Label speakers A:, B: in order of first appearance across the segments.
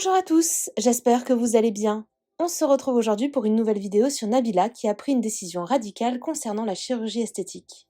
A: Bonjour à tous, j'espère que vous allez bien. On se retrouve aujourd'hui pour une nouvelle vidéo sur Nabila qui a pris une décision radicale concernant la chirurgie esthétique.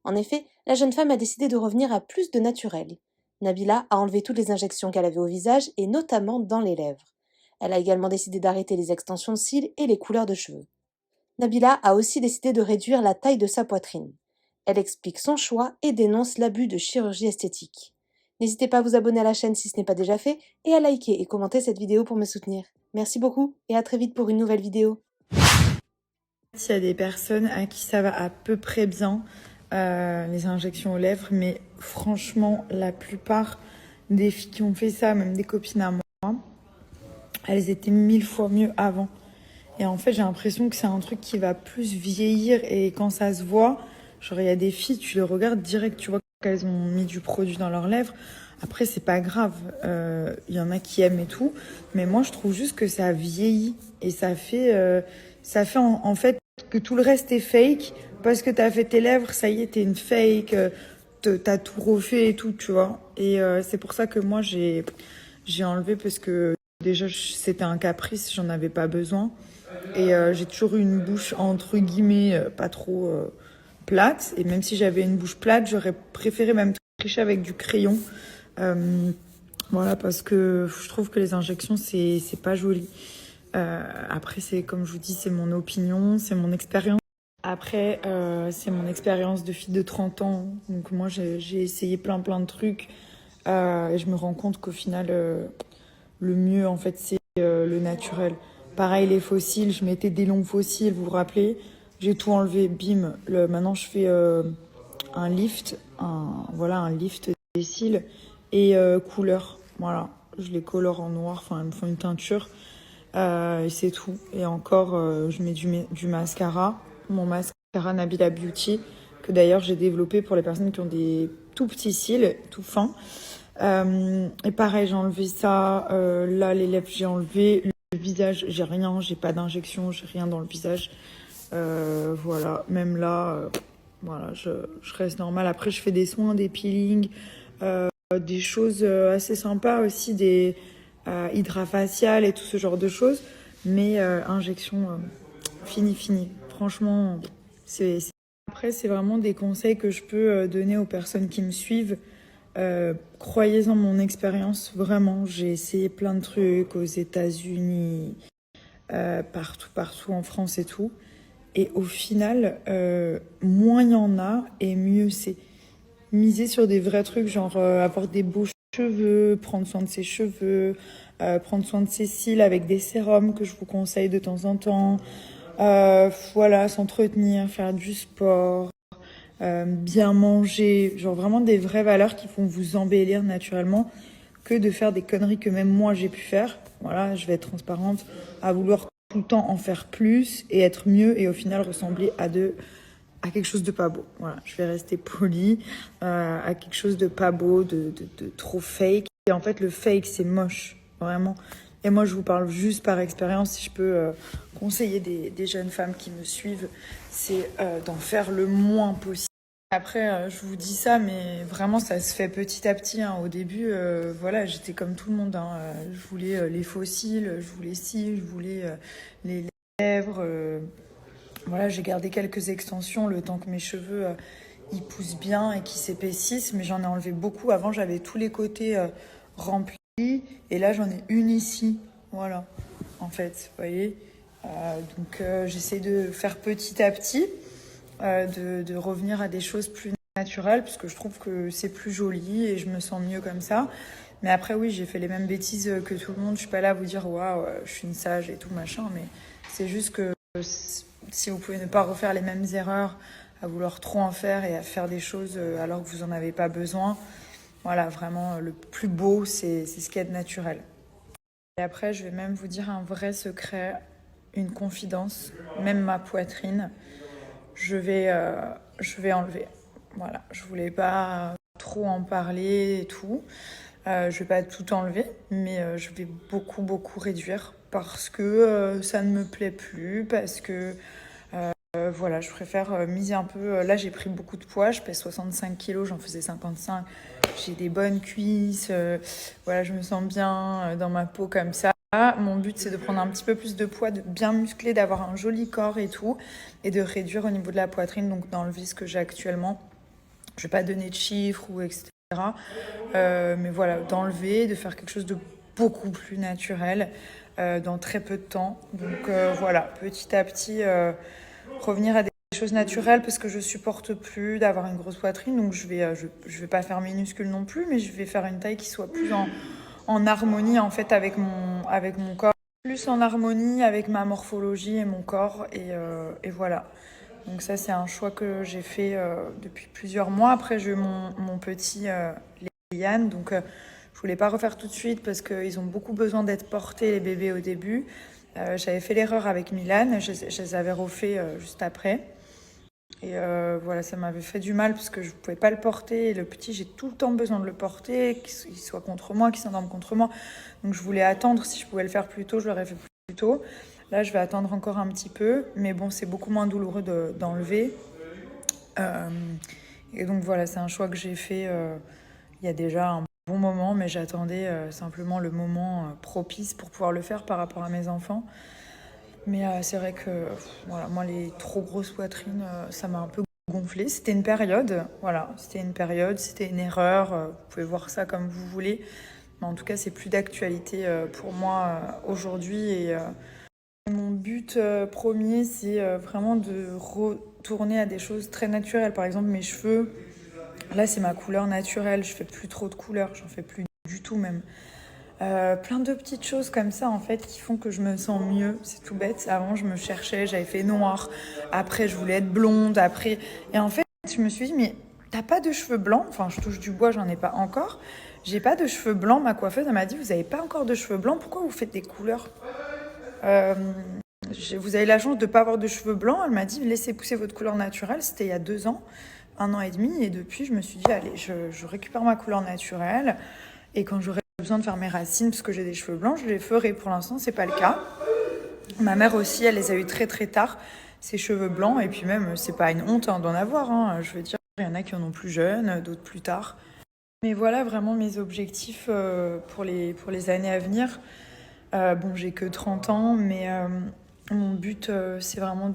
A: En effet, la jeune femme a décidé de revenir à plus de naturel. Nabila a enlevé toutes les injections qu'elle avait au visage et notamment dans les lèvres. Elle a également décidé d'arrêter les extensions de cils et les couleurs de cheveux. Nabila a aussi décidé de réduire la taille de sa poitrine. Elle explique son choix et dénonce l'abus de chirurgie esthétique. N'hésitez pas à vous abonner à la chaîne si ce n'est pas déjà fait et à liker et commenter cette vidéo pour me soutenir. Merci beaucoup et à très vite pour une nouvelle vidéo.
B: Il y a des personnes à qui ça va à peu près bien, les injections aux lèvres, mais franchement, la plupart des filles qui ont fait ça, même des copines à moi, elles étaient 1000 fois mieux avant. Et en fait, j'ai l'impression que c'est un truc qui va plus vieillir et quand ça se voit, genre il y a des filles, tu les regardes direct, tu vois qu'elles ont mis du produit dans leurs lèvres. Après, c'est pas grave, il y en a qui aiment et tout, mais moi je trouve juste que ça vieillit et ça fait en fait que tout le reste est fake parce que t'as fait tes lèvres, ça y est, t'es une fake, t'as tout refait et tout, tu vois. Et c'est pour ça que moi j'ai enlevé parce que déjà c'était un caprice, j'en avais pas besoin. Et j'ai toujours eu une bouche entre guillemets pas trop plate. Et même si j'avais une bouche plate, j'aurais préféré même tricher avec du crayon. Euh, voilà, parce que je trouve que les injections, c'est pas joli. Après, c'est comme je vous dis, c'est mon opinion, c'est mon expérience. Après, c'est mon expérience de fille de 30 ans. Donc moi, j'ai essayé plein de trucs. Et je me rends compte qu'au final, le mieux, en fait, c'est le naturel. Pareil, les fossiles, je mettais des longs fossiles, vous vous rappelez? J'ai tout enlevé, bim. Maintenant, je fais un lift, un lift des cils et couleur. Voilà, je les colore en noir, enfin, ils me font une teinture. Et c'est tout. Et encore, je mets du mascara. Mon mascara Nabila Beauty, que d'ailleurs j'ai développé pour les personnes qui ont des tout petits cils, tout fins. Et pareil, j'ai enlevé ça. Là, les lèvres, j'ai enlevé. Le visage, j'ai rien. J'ai pas d'injection, j'ai rien dans le visage. Voilà, même là, voilà, je reste normale. Après, je fais des soins, des peelings, des choses assez sympas aussi, des hydrafaciales et tout ce genre de choses. Mais injection, fini. Franchement, après, c'est vraiment des conseils que je peux donner aux personnes qui me suivent. Croyez en mon expérience, vraiment. J'ai essayé plein de trucs aux États-Unis, partout en France et tout. Et au final, moins il y en a et mieux c'est. Miser sur des vrais trucs, genre avoir des beaux cheveux, prendre soin de ses cheveux, prendre soin de ses cils avec des sérums que je vous conseille de temps en temps. Voilà, s'entretenir, faire du sport, bien manger, genre vraiment des vraies valeurs qui vont vous embellir naturellement que de faire des conneries que même moi j'ai pu faire. Voilà, je vais être transparente, à vouloir tout le temps en faire plus et être mieux et au final ressembler à quelque chose de pas beau. Voilà, je vais rester polie, à quelque chose de pas beau, de trop fake. Et en fait, le fake, c'est moche, vraiment. Et moi, je vous parle juste par expérience, si je peux conseiller des jeunes femmes qui me suivent, c'est d'en faire le moins possible. Après, je vous dis ça, mais vraiment, ça se fait petit à petit. Hein. Au début, voilà, j'étais comme tout le monde. Hein. Je voulais les fossiles, je voulais ci, je voulais les lèvres. Voilà, j'ai gardé quelques extensions le temps que mes cheveux ils poussent bien et qu'ils s'épaississent, mais j'en ai enlevé beaucoup. Avant, j'avais tous les côtés remplis, et là, j'en ai une ici. Voilà, en fait, vous voyez. Donc, j'essaie de faire petit à petit. De revenir à des choses plus naturelles, parce que je trouve que c'est plus joli et je me sens mieux comme ça. Mais après, oui, j'ai fait les mêmes bêtises que tout le monde. Je suis pas là à vous dire, waouh, je suis une sage et tout, machin. Mais c'est juste que si vous pouvez ne pas refaire les mêmes erreurs, à vouloir trop en faire et à faire des choses alors que vous en avez pas besoin, voilà, vraiment, le plus beau, c'est ce qui est naturel. Et après, je vais même vous dire un vrai secret, une confidence, même ma poitrine. Je vais enlever. Voilà, je voulais pas trop en parler et tout. Je vais pas tout enlever, mais je vais beaucoup réduire parce que ça ne me plaît plus, parce que Voilà, je préfère miser un peu. Là, j'ai pris beaucoup de poids. Je pèse 65 kilos, j'en faisais 55. J'ai des bonnes cuisses. Voilà, je me sens bien dans ma peau comme ça. Mon but, c'est de prendre un petit peu plus de poids, de bien muscler, d'avoir un joli corps et tout, et de réduire au niveau de la poitrine, donc d'enlever ce que j'ai actuellement. Je vais pas donner de chiffres ou etc. Mais voilà, d'enlever, de faire quelque chose de beaucoup plus naturel dans très peu de temps. Donc voilà, petit à petit, revenir à des choses naturelles parce que je supporte plus d'avoir une grosse poitrine. Donc je vais pas faire minuscule non plus, mais je vais faire une taille qui soit plus en harmonie en fait avec mon corps. Plus en harmonie avec ma morphologie et mon corps. Et voilà. Donc ça, c'est un choix que j'ai fait depuis plusieurs mois. Après, j'ai eu mon petit Yann. Donc je voulais pas refaire tout de suite parce qu'ils ont beaucoup besoin d'être portés, les bébés, au début. J'avais fait l'erreur avec Milan. Je les avais refait juste après. Et voilà, ça m'avait fait du mal parce que je ne pouvais pas le porter. Et le petit, j'ai tout le temps besoin de le porter, qu'il soit contre moi, qu'il s'endorme contre moi. Donc je voulais attendre. Si je pouvais le faire plus tôt, je l'aurais fait plus tôt. Là, je vais attendre encore un petit peu. Mais bon, c'est beaucoup moins douloureux d'enlever. Et donc voilà, c'est un choix que j'ai fait il y a déjà un bon moment. Mais j'attendais simplement le moment propice pour pouvoir le faire par rapport à mes enfants. Mais c'est vrai que voilà, moi, les trop grosses poitrines, ça m'a un peu gonflé. C'était une période, voilà, c'était une erreur. Vous pouvez voir ça comme vous voulez. Mais en tout cas, c'est plus d'actualité pour moi aujourd'hui. Et mon but premier, c'est vraiment de retourner à des choses très naturelles. Par exemple, mes cheveux, là, c'est ma couleur naturelle. Je fais plus trop de couleurs, j'en fais plus du tout même. Plein de petites choses comme ça en fait qui font que je me sens mieux. C'est tout bête. Avant je me cherchais, j'avais fait noir. Après je voulais être blonde. Après et en fait je me suis dit mais t'as pas de cheveux blancs. Enfin je touche du bois, j'en ai pas encore. J'ai pas de cheveux blancs. Ma coiffeuse elle m'a dit vous avez pas encore de cheveux blancs. Pourquoi vous faites des couleurs euh, Vous avez la chance de pas avoir de cheveux blancs. Elle m'a dit laissez pousser votre couleur naturelle. C'était il y a 2 ans, 1 an et demi. Et depuis je me suis dit allez je récupère ma couleur naturelle. Et quand j'aurai besoin de faire mes racines parce que j'ai des cheveux blancs, je les ferai. Pour l'instant, c'est pas le cas. Ma mère aussi, elle les a eu très très tard, ses cheveux blancs. Et puis même, c'est pas une honte d'en avoir. Hein. Je veux dire, il y en a qui en ont plus jeunes, d'autres plus tard. Mais voilà vraiment mes objectifs pour les années à venir. Bon, j'ai que 30 ans, mais mon but, c'est vraiment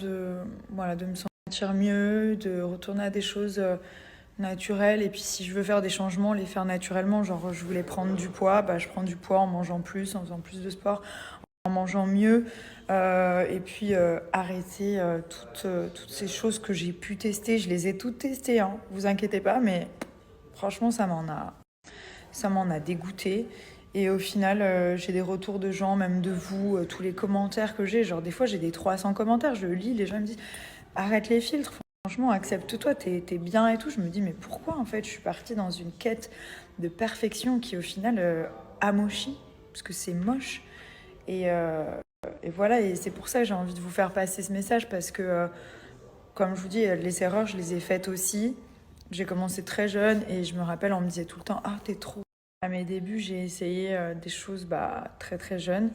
B: voilà, de me sentir mieux, de retourner à des choses naturelles. Et puis si je veux faire des changements, les faire naturellement. Genre, je voulais prendre du poids, bah, je prends du poids en mangeant plus, en faisant plus de sport, en mangeant mieux. Et puis arrêter toutes ces choses que j'ai pu tester. Je les ai toutes testées, hein, vous inquiétez pas, mais franchement, ça m'en a dégoûté. Et au final, j'ai des retours de gens, même de vous, tous les commentaires que j'ai. Genre, des fois, j'ai des 300 commentaires, je le lis, les gens me disent arrête les filtres, franchement, accepte-toi, t'es bien et tout. Je me dis, mais pourquoi en fait je suis partie dans une quête de perfection qui au final amochit, parce que c'est moche. Et, euh, et voilà, et c'est pour ça que j'ai envie de vous faire passer ce message, parce que, comme je vous dis, les erreurs, je les ai faites aussi. J'ai commencé très jeune et je me rappelle, on me disait tout le temps, ah, t'es trop. À mes débuts, j'ai essayé des choses très très jeunes.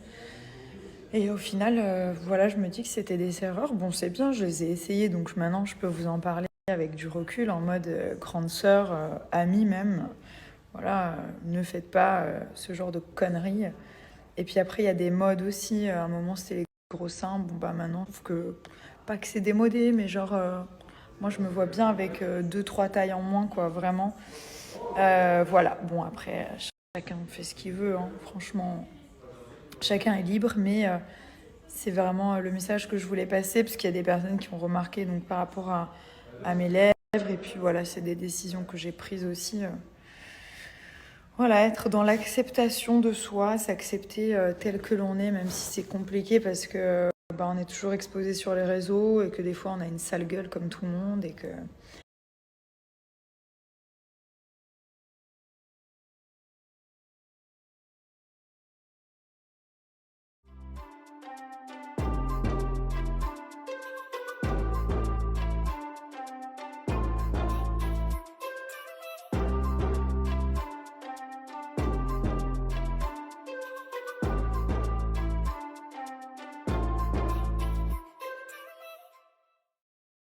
B: Et au final, voilà, je me dis que c'était des erreurs. Bon, c'est bien, je les ai essayées, donc maintenant je peux vous en parler avec du recul, en mode grande sœur, amie même. Voilà, ne faites pas ce genre de conneries. Et puis après, il y a des modes aussi. À un moment, c'était les gros seins. Bon, bah maintenant, je trouve que, pas que c'est démodé, mais genre, moi je me vois bien avec 2-3 tailles en moins, quoi, vraiment. Voilà, bon, après, chacun fait ce qu'il veut, hein. Franchement, chacun est libre, mais c'est vraiment le message que je voulais passer, parce qu'il y a des personnes qui ont remarqué donc, par rapport à mes lèvres, et puis voilà, c'est des décisions que j'ai prises aussi. Voilà, être dans l'acceptation de soi, s'accepter tel que l'on est, même si c'est compliqué, parce que on est toujours exposé sur les réseaux, et que des fois on a une sale gueule comme tout le monde, et que